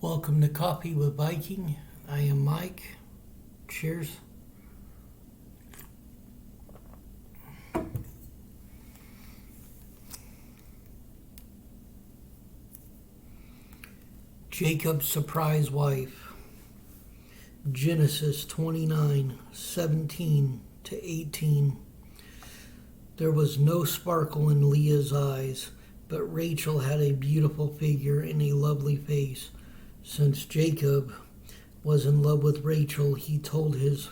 Welcome to Coffee with Viking. I am Mike. Cheers. Jacob's surprise wife. Genesis 29:17-18. There was no sparkle in Leah's eyes, but Rachel had a beautiful figure and a lovely face. Since Jacob was in love with Rachel, he told his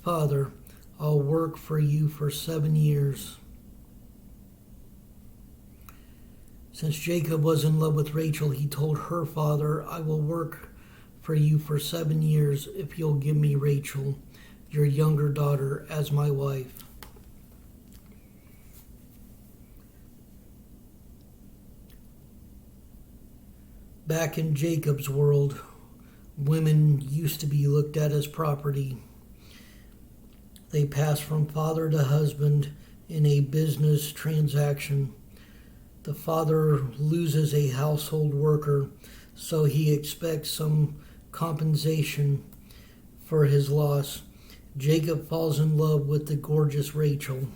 father, "I'll work for you for 7 years." Since Jacob was in love with Rachel, he told her father, "I will work for you for 7 years if you'll give me Rachel, your younger daughter, as my wife." Back in Jacob's world, women used to be looked at as property. They pass from father to husband in a business transaction. The father loses a household worker, so he expects some compensation for his loss. Jacob falls in love with the gorgeous Rachel.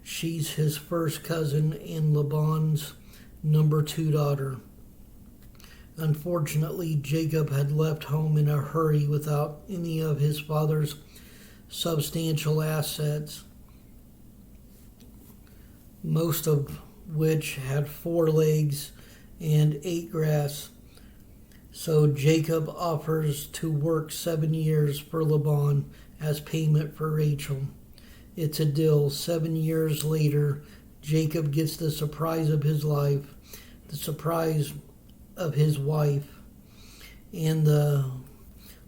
She's his first cousin and Laban's number 2 daughter. Unfortunately, Jacob had left home in a hurry without any of his father's substantial assets, most of which had 4 legs and 8 grass. So Jacob offers to work 7 years for Laban as payment for Rachel. It's a deal. 7 years later, Jacob gets the surprise of his life, the surprise of his wife, and the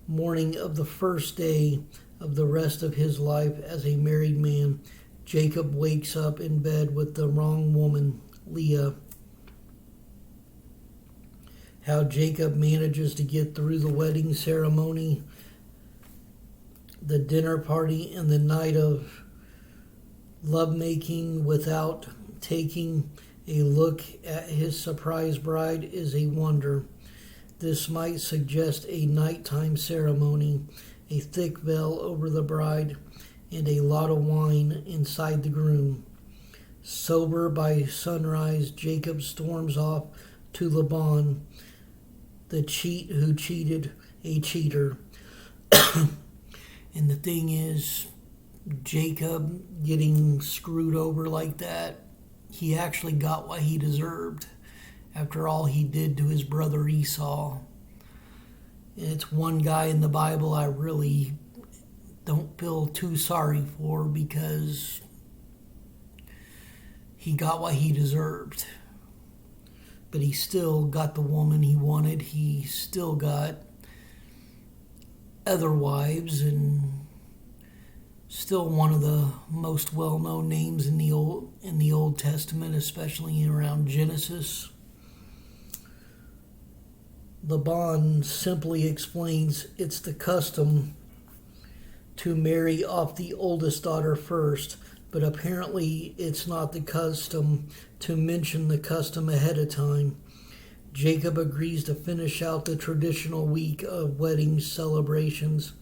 morning of the first day of the rest of his life as a married man. Jacob wakes up in bed with the wrong woman, Leah. How Jacob manages to get through the wedding ceremony, the dinner party, and the night of lovemaking without taking a look at his surprise bride is a wonder. This might suggest a nighttime ceremony, a thick veil over the bride, and a lot of wine inside the groom. Sober by sunrise, Jacob storms off to Laban, the cheat who cheated a cheater. And the thing is, Jacob getting screwed over like that, he actually got what he deserved after all he did to his brother Esau. It's one guy in the Bible I really don't feel too sorry for, because he got what he deserved. But he still got the woman he wanted. He still got other wives, and still one of the most well-known names in the Old Testament, especially around Genesis. Laban simply explains it's the custom to marry off the oldest daughter first, but apparently it's not the custom to mention the custom ahead of time. Jacob agrees to finish out the traditional week of wedding celebrations.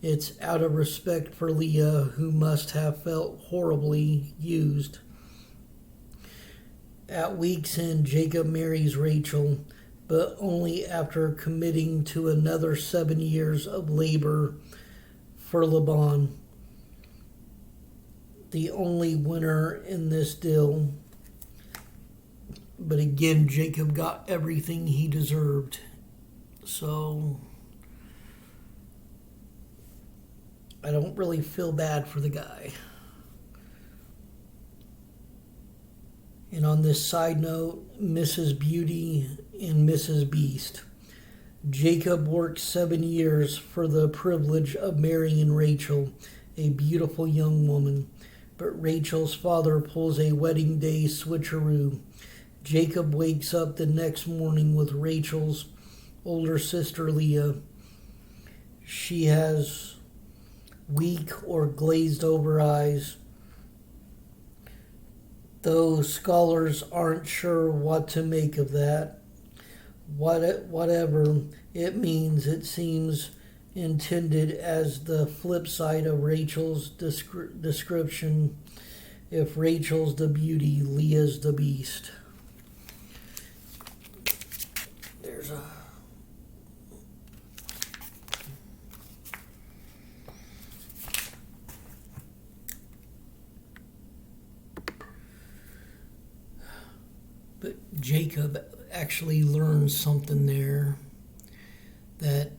It's out of respect for Leah, who must have felt horribly used. At week's end, Jacob marries Rachel, but only after committing to another 7 years of labor for Laban. The only winner in this deal. But again, Jacob got everything he deserved. So I don't really feel bad for the guy. And on this side note, Mrs. Beauty and Mrs. Beast. Jacob worked 7 years for the privilege of marrying Rachel, a beautiful young woman. But Rachel's father pulls a wedding day switcheroo. Jacob wakes up the next morning with Rachel's older sister Leah. She has weak or glazed over eyes. Though scholars aren't sure what to make of that. Whatever it means, it seems intended as the flip side of Rachel's description. If Rachel's the beauty, Leah's the beast. There's a... But Jacob actually learns something there, that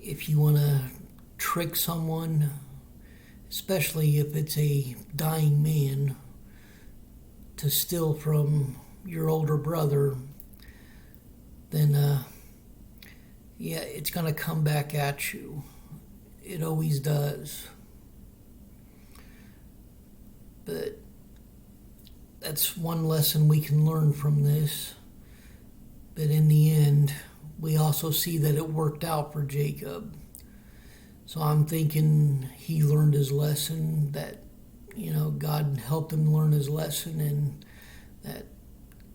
if you want to trick someone, especially if it's a dying man, to steal from your older brother, then yeah, it's going to come back at you. It always does. But that's one lesson we can learn from this. But in the end, we also see that it worked out for Jacob. So I'm thinking he learned his lesson, that, God helped him learn his lesson, and that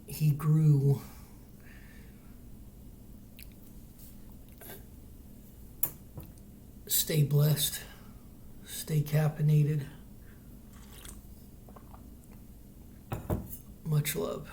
he grew. Stay blessed. Stay caffeinated. Much love.